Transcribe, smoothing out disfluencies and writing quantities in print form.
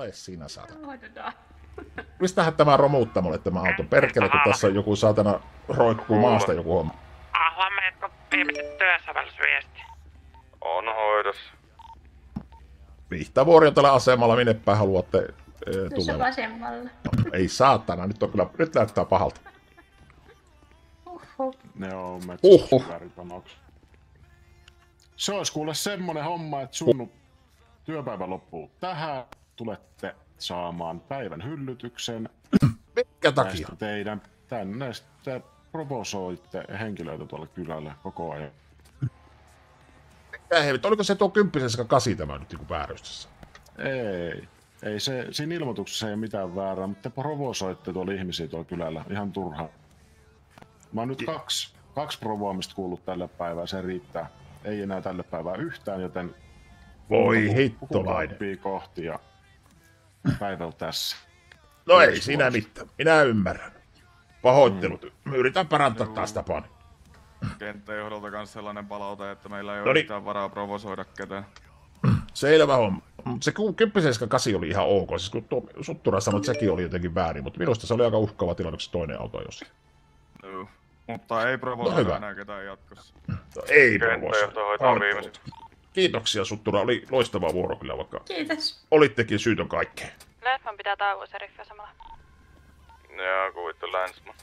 Ole siinä, saatana. Hoidetaan. Mistähän tämä romuuttamolle tämä auto? Perkele, kun tässä on joku saatana roikkuu maasta joku homma. Huomenna viimeiset työsävellysviesti. On hoidossa. Vihtavuori on tällä asemalla, minne päin haluatte Tuossa tulla? vasemmalla. No, ei saatana, nyt näyttää pahalta. Ne on metsästyskivääripanokset. Se olisi kuule semmonen homma, että sun työpäivä loppuu tähän. Tulette saamaan päivän hyllytyksen. Minkä takia? Tästä teidän tänne te provosoitte henkilöitä tuolla kylällä koko ajan. Oliko se tuo 10.8 tämä nyt niinku väärystössä? Ei se, siinä ilmoituksessa ei ole mitään väärää, mutta te provosoitte tuolla ihmisiä tuolla kylällä ihan turhaan. Mä oon nyt kaksi provoamista kuullut tälle päivään, se riittää. Ei enää tälle päivään yhtään, joten Voi hittolainen. kohti ja päivä on tässä. No ei siinä mitään, minä ymmärrän. Pahoittelut, mä yritän parantaa taas tapani. Kenttäjohdolta kanssa sellainen palaute, että meillä ei ole Noniin. mitään varaa provosoida ketään. Selvä homma. Se 10.8 oli ihan ok, siis kun tuo Suttura sanoi, että sekin oli jotenkin väärin, mutta minusta se oli aika uhkaava tilanne, kun se toinen auto jossain. Joo. Mutta ei provosoida enää ketään jatkossa. No, ei Kenttäjohto hoitaa viimeiset. Kiitoksia Suttura, oli loistava vuoro kyllä, vaikka Kiitos. olittekin syytön kaikkeen. Leffan pitää taukoa seriffiasemalla. Joo, kuvittu Länsman.